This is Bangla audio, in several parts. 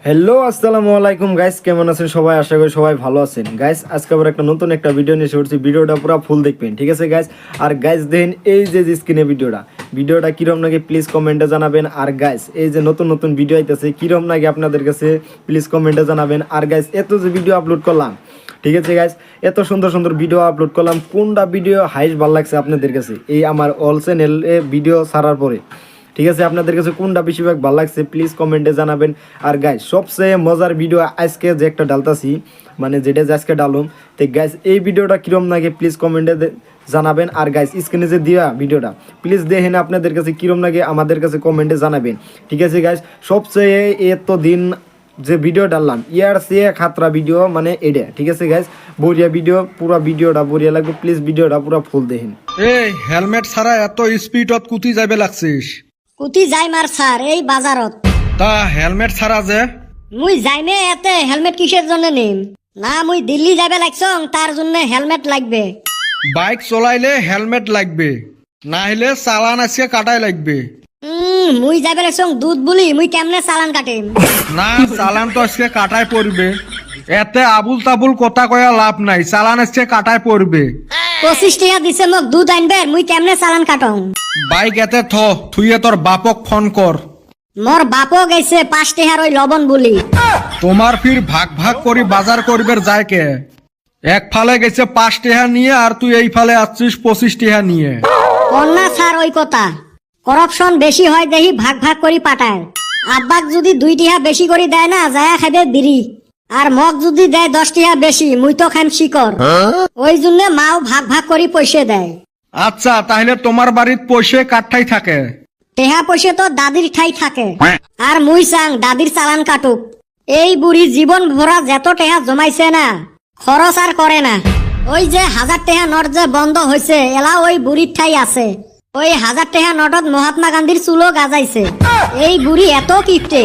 হ্যালো আসসালামু আলাইকুম গাইস, কেমন আছেন সবাই? আশা করি সবাই ভালো আছেন গাইস। আজকে আবার একটা নতুন একটা ভিডিও নিয়ে এসে পড়ছি। ভিডিওটা পুরো ফুল দেখবেন, ঠিক আছে গাইস? আর গাইস দেখেন এই যে স্ক্রিনে ভিডিওটা কিরম নাকি প্লিজ কমেন্টে জানাবেন। আর গাইস এই যে নতুন নতুন ভিডিও আইতেছে কিরম নাকি আপনাদের কাছে প্লিজ কমেন্টে জানাবেন। আর গাইস এত যে ভিডিও আপলোড করলাম, ঠিক আছে গাইস, এত সুন্দর সুন্দর ভিডিও আপলোড করলাম, কোনটা ভিডিও হাইস্ট ভালো লাগছে আপনাদের কাছে এই আমার অল চ্যানেলে ভিডিও ছাড়ার পরে? ঠিক আছে, আপনাদের কাছে কোনটা বেশিরভাগ ভালো লাগছে প্লিজ কমেন্টে জানাবেন। আর গাইস সবচেয়ে মজার ভিডিও আজকে যে একটা ডালতাছি, মানে যেটা আজকে ডালুম, তো গাইস এই ভিডিওটা কিরম লাগে প্লিজ কমেন্টে জানাবেন। আর গাইস স্ক্রিনে যে দিয়া ভিডিওটা প্লিজ দেখেন আপনাদের কাছে কিরম লাগে আমাদের কাছে কমেন্টে জানাবেন, ঠিক আছে গাইস? সবচেয়ে এত দিন যে ভিডিও ডাললাম ইয়ার সে খাতরা ভিডিও মানে এটা, ঠিক আছে গাইস? বড়িয়া ভিডিও, পুরো ভিডিওটা বড়িয়া লাগবে, প্লিজ ভিডিওটা পুরো ফুল দেখেন। এই হেলমেট ছাড়া এত স্পিডত কুতি যাবে লাগছিস? কুতি যাই মার স্যার এই বাজারত। তা হেলমেট ছাড়া যে? মুই যাইমে এতে হেলমেট কিসের জন্য নিম? না মুই দিল্লি যাবে লাগছং, তার জন্য হেলমেট লাগবে। বাইক চলাইলে হেলমেট লাগবে, না হলে চালান আজকে কাটাই লাগবে। মুই যাবে লাগছং দুধ বুলি, মুই কেমনে চালান কাটিম? না চালান তো আজকে কাটাই পড়বে, এতে আবুল তাবুল কথা কয়া লাভ নাই, চালান আজকে কাটাই পড়বে। 25 টাকা দিছে মোক দুধ আনবে, মুই কেমনে চালান কাটং? বাইক এতে থুইয়ে তোর বাপক ফোন কর। মোর বাপও গেছে 5 টাকার ওই লবণ বুলি। তোমার ফির ভাগ ভাগ করি বাজার করবে যায় কে? এক ফালে গেছে 5 টাকা নিয়ে, আর তুই এই ফালে আসছিস 25 টাকা নিয়ে। কন্যা স্যার ওই কথা, করপশন বেশি হয় দেখি ভাগ ভাগ করি পাঠায়। আব্বাক যদি 2 টাকা বেশি করে দেয় না, যায়া খাবে বিড়ি। আর মগ যদি দেয় 10 টাকা বেশি, মুই তো খাম শিকর। ওই জন্য মাও ভাগ ভাগ করি পয়সা দেয়। আচ্ছা তাহলে তোমার বাড়ির পয়সা কাঠটাই থাকে? টেহা পয়সা তো দাদির ঠাই থাকে। আর মুই চাং দাদির চালান কাটুক। এই বুড়ি জীবন ভরা যত টেহা জমাইছে না, খরচ আর করে না। ওই যে 1000 টাকা নোট যে বন্ধ হয়েছে, এলা ওই বুড়ির ঠাই আছে। ওই 1000 টাকা নোটত মহাত্মা গান্ধীর চুলো গাজাইছে। এই বুড়ি এত কিপটে,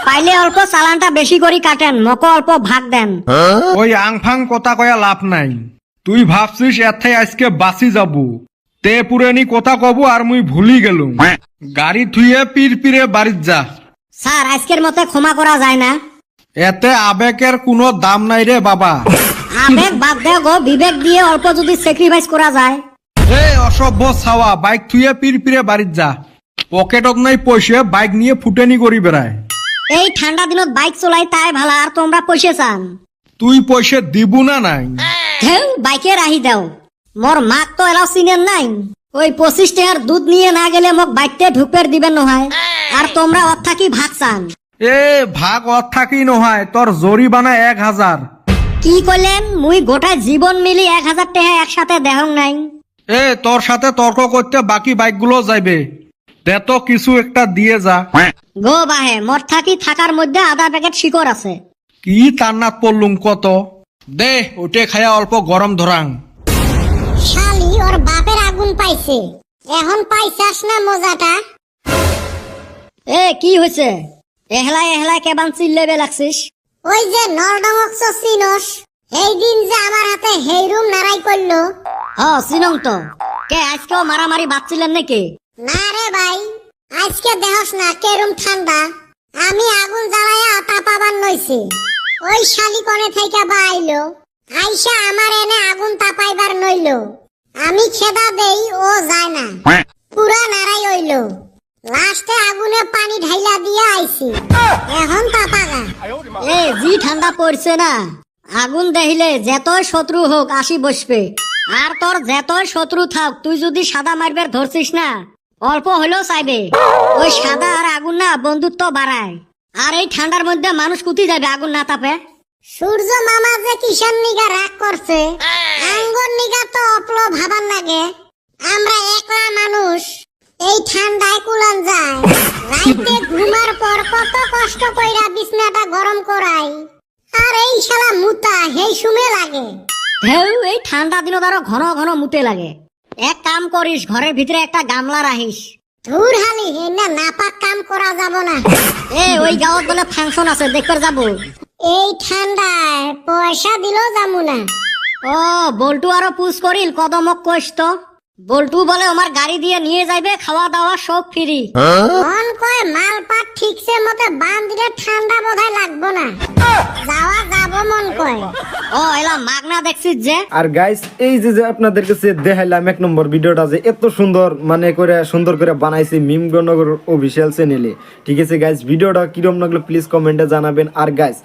পাইলে অল্প চালানটা বেশি করে কাটেন, মকো অল্প ভাগ দেন। ওই আংফাং কথা কয়া লাভ নাই। তুই ভাবছিস এতে আজকে বাঁচি যাবো, তে পুরানি কথা কব আর মুই ভুলি গেলুম। গাড়ি থুয়ে পিরে বাড়িত যা। স্যার আজকের মতে ক্ষমা করা যায় না? এতে আবেগের কোনো দাম নাই রে বাবা। আবেগ বাদ দেও গো, বিবেক দিয়ে অল্প যদি স্যাক্রিফাইস করা যায়। এই অসভ্য ছাওয়া, বাইক থুয়ে পিরে বাড়িত যা। পকেটত নাই পয়সা, বাইক নিয়ে ফুটেনি করি বেড়ায়। এই ঠান্ডা দিনত বাইক চলাই তাই ভালো, আর তোমরা পয়সা চান? তুই পয়সা দিবু না নাই? হেউ বাইকে রাহি দাও। মোর মাক তো এলাও চিনেন নাই। ওই 25 টাকার দুধ নিয়ে না গেলে মোক বাইকতে ঢুকপের দিবেন নহয়। আর তোমরা ওর থাকি ভাগ চান। এ ভাগ অত থাকি নহয়, তোর জরিমানা 1000। কি কইলেন? মুই গোটা জীবন মিলি 1000 টাকা একসাথে দেহং নাই। এ তোর সাথে তর্ক করতে বাকি বাইকগুলো যাইবে, দে তো কিছু একটা দিয়ে যা। গো বাহে, মোর থাকি থাকার মধ্যে আধা প্যাকেট শিকড় আছে। কি তান্নাত পড়লুম কত, দে ওটে খায়া অল্প গরম ধরাং। শালি ওর বাপের আগুন পাইছে, এখন পাইছাস না মজাটা? এ কি হয়েছে? এহলাই এহলাই কেবান চিল্লেবে লাগছিস? ওই যে নরডমক্স চিনস, এই দিন যে আমার হাতে হেইরুম নারাই করলো। চিনং তো। কে আজকেও মারামারি বাঁচছিলেন নাকি? না রে ভাই, আজকে দেহস না কেরুম ঠান্ডা। আমি আগুন জ্বালায়া তাপাবার নইছি। ওই শালি কোণে থেকে বাইলো, আইসা আমার এনে আগুন তাপাইবার নইলো। আমি খেদা দেই, ও যায় না, পুরা নারাই হইলো। লাস্টে আগুনে পানি ঢাইলা দিয়া আইছি, এখন তাপাগা। এ জি ঠান্ডা পড়ছে না, আগুন দেখিলে যেতই শত্রু হোক আসি বসবে। আর তোর যেতই শত্রু থাক, তুই যদি সাদা মারবার ধরছিস না, অল্প হলেও চাইবে। ওই সাদা আর আগুন না বন্ধুত্ব বাড়ায়। আর এই ঠান্ডার মধ্যে মানুষ কুতি যাবে আগুন না তাপে? সূর্য মামা যে কিষান নিগা রাগ করছে, আঙ্গুর নিগা তো অপলো ভাবার লাগে। আমরা একলা মানুষ, এই ঠান্ডায় কুলান যায়। রাইতে ঘুমার পর কত কষ্ট কইরা বিছনাটা গরম করাই, আর এই শালা মুতা হেই সুমে লাগে। হেউ এই ঠান্ডা দিনত আরো ঘন ঘন মুতে লাগে। এক কাম করিস, ঘরের ভিতরে একটা গামলা রাখিস। ধুর হালি, না নাপাক কাম করা যাব না। এ ওই গাঁৱত বলে ফাংশন আছে, দেখবার যাব। এই ঠান্ডায় পয়সা দিলেও যামু না। ও বল্টু আরো পুষ করিল, কদমক কইস তো। বল্টু বলে আমার গাড়ি দিয়ে নিয়ে যাইবে, খাওয়া দাওয়া সব ফ্রি। মন কয় মালপাট ঠিকছে মতে বান দিলে ঠান্ডা বোধহয় লাগবো না, যাওয়া যাবো মন কয়। ও এলা মাগনা দেখছিস যে। আর গাইস এই যে আপনাদের কাছে দেখাইলাম 1 নম্বর ভিডিওটা যে এত সুন্দর মানে করে সুন্দর করে বানাইছি মিমগনগর অফিসিয়াল চ্যানেলে। ঠিক আছে গাইস, ভিডিওটা কিরকম লাগলো প্লিজ কমেন্টে জানাবেন। আর গাইস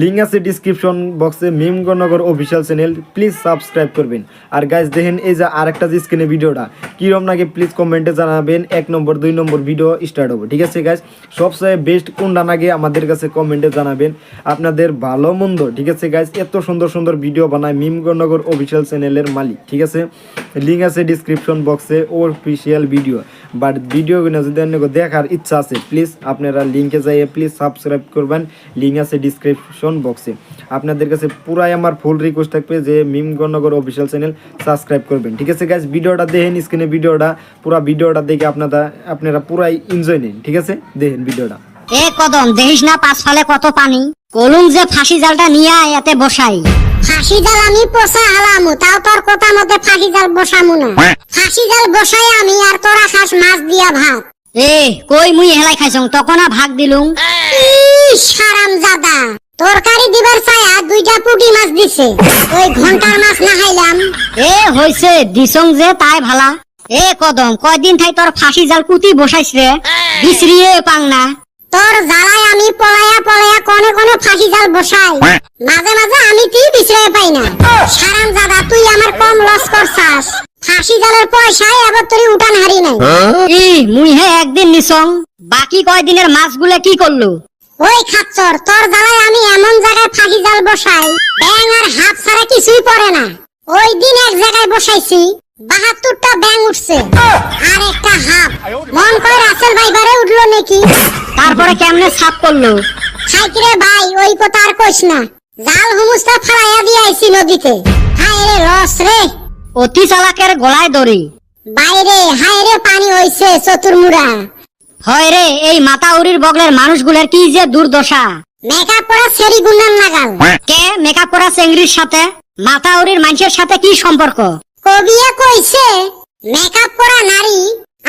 লিঙ্ক আছে ডিসক্রিপশন বক্সে, মিমগনগর অফিসিয়াল চ্যানেল, প্লিজ সাবস্ক্রাইব করবেন। আর গাইস দেখেন এই যে আরেকটা যে স্ক্রিনে ভিডিওটা কিরকম লাগে প্লিজ কমেন্টে জানাবেন। 1 নম্বর 2 নম্বর ভিডিও স্টার্ট হবে। ঠিক আছে গাইস, সবচেয়ে বেস্ট কোনটা লাগে আমাদের কাছে কমেন্টে জানাবেন, আপনাদের ভালো মন্দ। ঠিক আছে গাইস, এত সুন্দর সুন্দর ভিডিও বানায় মিমগনগর অফিসিয়াল চ্যানেলের মালিক। ঠিক আছে, লিঙ্ক আছে ডিসক্রিপশন বক্সে অফিসিয়াল ভিডিও। বাট ভিডিওগুলো যদি আপনাকে দেখার ইচ্ছা আছে প্লিজ আপনারা লিঙ্কে যাইয়ে প্লিজ সাবস্ক্রাইব করবেন, লিঙ্ক আছে ডিসক্রিপশন বক্সে। আপনাদের কাছে পুরাই আমার ফুল রিকোয়েস্ট থাকবে যে মিমগনগর অফিসিয়াল চ্যানেল সাবস্ক্রাইব করবেন। ঠিক আছে গাইস, ভিডিওটা দেখেন, স্ক্রিনে ভিডিওটা পুরো ভিডিওটা দেখে আপনারা পুরাই এনজয় নিন। ঠিক আছে, দেখেন ভিডিওটা। এ কদম দেখিস না পাঁচ ফালে কত পানি, কলুম যে ফাঁসি জালটা নিয়ে আয় এতে বসাই। ফাঁসি জাল আমি পোষা হালামু, তাও তোর কথা মতে ফাঁসি জাল বসামু না। ফাঁসি জাল বসাই আমি আর তোরা খাস মাছ দিয়া ভাত। এ কই মুই হেলাই খাইছং তখন ভাগ দিলুম। হারামজাদা, তরকারি দিবার ছায়া 2টা পুঁটি মাছ দিছে, ওই ঘন্টার মাছ না খাইলাম। এ হইছে দিছং যে তাই ভালা। এ কদম কয়দিন থাই তোর ফাঁসি জাল কুতি বসাইছ রে, বিছরিয়ে পাং না। তোর জ্বালায় আমি পলায়া পলায়া কোনে কোনে ফাঁসি জাল বসাই, মাঝে মাঝে আমি তুই বিছড়ে পাই না। হারামজাদা, তুই আমার কম লস করছাস, ফাঁসি জালের পয়সায় আবার তোর উঠান হারি নাই। ই মুই হে একদিন নিছং, বাকি কয়দিনের মাছগুলো কি করলো? ওই খাচ্চর, তোর জ্বালায় আমি এমন জায়গায় ফাঁসি জাল বসাই ব্যাং আর হাফ ছাড়া কিছুই পড়ে না। ওই দিন এক জায়গায় বসাইছি 72টা ব্যাং উঠছে আর একটা হাফ। মন কয় রাসেল ভাইবারে উঠলো নাকি। তারপরে কেমনে সাফ করলো? খাইকিরে ভাই, ওই কথা আর কইস না, জাল হুমুসটা ফালাইয়া দিয়ে আইছি নদীতে। হায় রে লস রে, অতি চালাকের গলায় দড়ি। বাইরে হায় রে পানি হইছে চতুর্মুড়া। হয় রে, এই মাতাউরির বগলের মানুষগুলোর কি যে দুর্দশা। মেকআপ করা সেরি গুন্ডান লাগাল। কে মেকআপ করা চেংড়ির সাথে মাতাউরির মানুষের সাথে কি সম্পর্ক? কবিয়ে কইছে মেকআপ করা নারী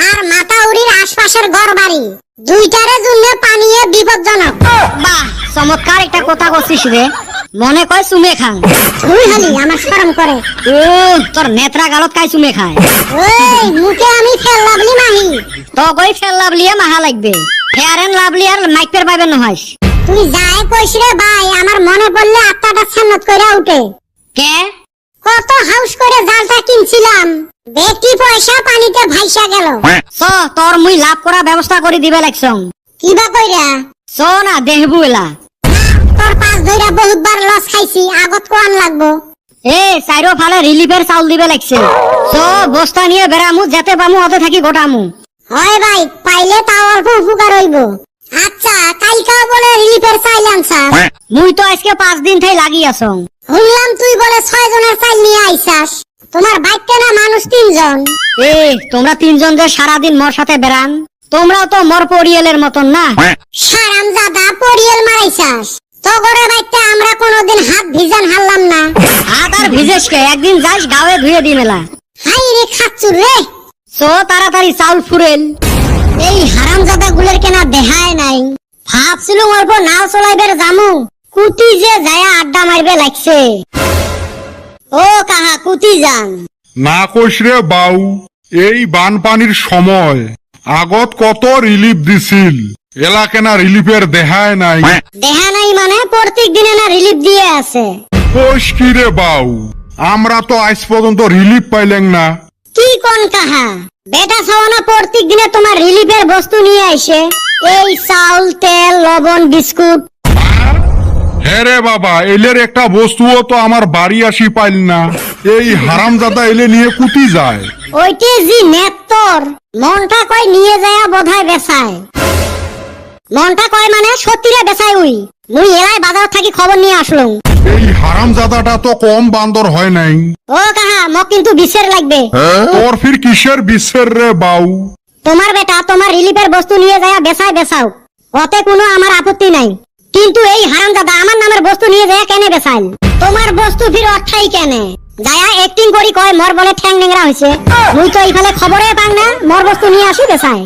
আর মাতাউরির আশপাশের ঘর বাড়ি দুইটারে জন্য পানিয়ে বিপজ্জনক। বাহ, চমৎকার একটা কথা কছিস রে, মনে কয় চুমে খাং। তুই হলি আমার শরম করে। ও তোর নেত্রা গালত কাই চুমে খায়। ওই মুখে আমি ফেল লাভলি মাহি, তো কই ফেল লাভলিয়ে মাহা লাগবে, ফেয়ার এন্ড লাভলি আর মাইক পের পাইবেন নহস। তুই যাই কইস রে ভাই, আমার মনে পড়লে আত্মাটা ছান্নত করে উঠে। কে কত হাউস করে জালটা কিনছিলাম, বেটি পয়সা পানিতে ভাইসা গেল। চ তোর মুই লাভ করা ব্যবস্থা করে দিবে লাগছং। কিবা কইরা চ না দেহবু এলা। তোর পাঁচ ধইরা বহুতবার লস খাইছি, আগত কোয়ান লাগবো। এ চাইরো ফালে রিলিফের চাউল দিবে লাগছে। চ বস্তা নিয়ে বেড়ামু, যেতে পামু অতে থাকি গোটামু। হয় ভাই, পাইলে তাও অল্প উপকার হইব। আচ্ছা, কালকাও বলে রিলিফের চাইল আনছাস। মুই তো আজকে 5 দিন থাই লাগি আছং। শুনলাম তুই বলে 6 জনের চাইল নিয়ে আইসাস। তোমার বাইতে না মানুষ 3 জন। এ তোমরা 3 জন যে সারাদিন মোর সাথে বেড়ান, তোমরাও তো মোর পরিয়ালের মতন না। হারামজাদা, পরিয়াল মারাইছাস। তগরে বাইতে আমরা কোনোদিন হাত ভিজান হারলাম না। হাত আর ভিজেসকে একদিন যাস গাঁয়ে ধুয়ে দি মেলা। হাই রে খাচ্ছু রে। চো তাড়াতাড়ি চাউল ফুরেল। এই হারামজাদা গুলের কেনা দেখায় নাই। ভাবছিলুম অল্প নাও চলাইবার জামু, কুতি যে যায়া আড্ডা মারবে লাগছে। ও কাহা কুতি যান। না কইস রে বাউ, এই বানপানির সময় আগত কত রিলিফ দিছিল, এলাকে না রিলিফের দেখায় নাই। দেখা নাই মানে প্রত্যেক দিনে না রিলিফ দিয়ে আছে। কইস কি রে বাউ, আমরা তো আজ পর্যন্ত রিলিফ পাইলেন না। কি কোন কাহা, বেটা ছাওয়ানা প্রত্যেক দিনে তোমার রিলিফের বস্তু নিয়ে আইসে, এই চাউল তেল লবণ বিস্কুট। হ্যাঁ রে বাবা, এলের একটা বস্তুও তো আমার বাড়ি আসি পাইল না। এই হারামজাদা এলে নিয়ে কুতি যায়। ওইটে জি নেত্তর মনটা কয় নিয়ে যায় বোধহয় বেচায়। মনটা কয় মানে সত্যিরে বেচায়। মুই এলাই বাজার থাকি খবর নিয়ে আসলাম। এই হারামজাদাটা তো কম বান্দর হয় নাই। ও কাহা মক কিন্তু বিশ্বের লাগবে। তোর ফির কিসের বিশ্বের রে বাউ? তোমার বেটা তোমার রিলিফের বস্তু নিয়ে যায় বেচাও, ওতে কোনো আমার আপত্তি নাই। কিন্তু এই হারামজাদা আমার নামের বস্তু নিয়ে যায় কেনে বেচাইল? তোমার বস্তু ফির অর্থাই কেনে? যায়া অ্যাক্টিং করি কয় মোর বলে ঠ্যাং নেংরা হইছে মুই তো এইফালে খবরে পাং না মোর বস্তু নিয়ে আসি বেচাই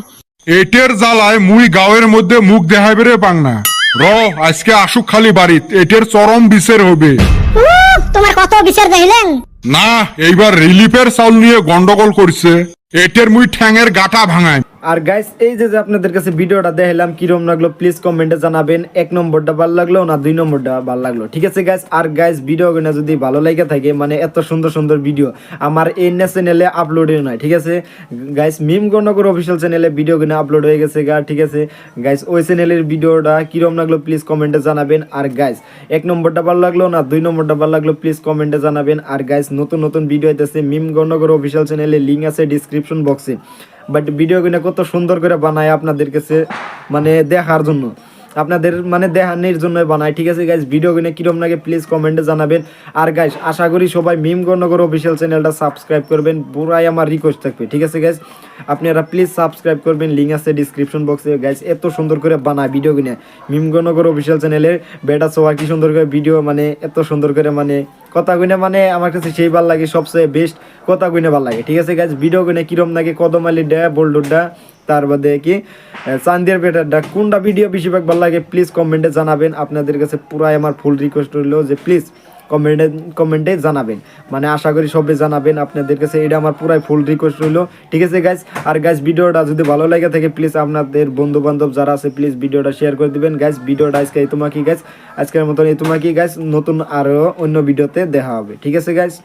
এটের জ্বালায় মুই গাঁয়ের মধ্যে মুখ দেখাইবে রে পাং না র আজকে আসুক খালি বাড়িত এটের চরম বিচার হবে উফ, তোমার কত বিচার দেখিলেন না এইবার রিলিফের চাউল নিয়ে গন্ডগোল করছে এটের মুই ঠ্যাঙের গাটা ভাঙাই আর গাইস এই যে আপনাদের কাছে ভিডিওটা দেখালাম কিরম লাগলো প্লিজ কমেন্টে জানাবেন 1 নম্বরটা ভালো লাগলো না 2 নম্বরটা ভালো লাগলো ঠিক আছে গাইস আর গাইস ভিডিওগুলো যদি ভালো লাগে থাকে মানে এত সুন্দর সুন্দর ভিডিও আমার এই চ্যানেলে আপলোড নয় ঠিক আছে গাইস মিম গণনগর অফিসিয়াল চ্যানেলে ভিডিওগুলো আপলোড হয়ে গেছে গা ঠিক আছে গাইস ওই চ্যানেলের ভিডিওটা কিরম লাগলো প্লিজ কমেন্টে জানাবেন আর গাইস 1 নম্বরটা ভালো লাগলো না 2 নম্বরটা ভালো লাগলো প্লিজ কমেন্টে জানাবেন আর গাইস নতুন নতুন ভিডিও আইতেছে মিম গণনগর অফিসিয়াল চ্যানেলে লিংক আছে ডেসক্রিপশন বক্সে বাট ভিডিওগুলো কত সুন্দর করে বানায় আপনাদের কাছে মানে দেখার জন্য আপনাদের মানে দেখানোর জন্য বানায় ঠিক আছে গাইস ভিডিওগুলো কিরম লাগে প্লিজ কমেন্টে জানাবেন আর গাইস আশা করি সবাই মিম গণনগর অফিসিয়াল চ্যানেলটা সাবস্ক্রাইব করবেন পুরাই আমার রিকোয়েস্ট থাকবে ঠিক আছে গাইস আপনারা প্লিজ সাবস্ক্রাইব করবেন লিংক আছে ডেসক্রিপশন বক্সে গাইস এত সুন্দর করে বানায় ভিডিওগুলো মিম গণনগর অফিসিয়াল চ্যানেলের বেটা সবাই কি সুন্দর করে ভিডিও মানে এত সুন্দর করে মানে কথা কইনে মানে আমার কাছে সেই ভালো লাগে সবচেয়ে বেস্ট কথা কইনে ভালো লাগে ঠিক আছে গাইস ভিডিও কইনে কিরম লাগে কদমালি ডা বোল্ডুরডা তার বাদে কি চান্দিয়ার পেটারডা কোনটা ভিডিও বেশিরভাগ ভালো লাগে প্লিজ কমেন্টে জানাবেন আপনাদের কাছে পুরাই আমার ফুল রিকোয়েস্ট রইল যে প্লিজ কমেন্টে জানাবেন মানে আশা করি সবাই জানাবেন আপনাদের কাছে এটা আমার পুরাই ফুল রিকোয়েস্ট রইল ঠিক আছে গাইস আর গাইস ভিডিওটা যদি ভালো লাগে থাকে প্লিজ আপনাদের বন্ধু বান্ধব যারা আছে প্লিজ ভিডিওটা শেয়ার করে দিবেন গাইস ভিডিওটা আজকে তোমাকে গাইস আজকের মতন এই তোমাকে গাইস নতুন আরো অন্য ভিডিওতে দেখা হবে ঠিক আছে গাইস।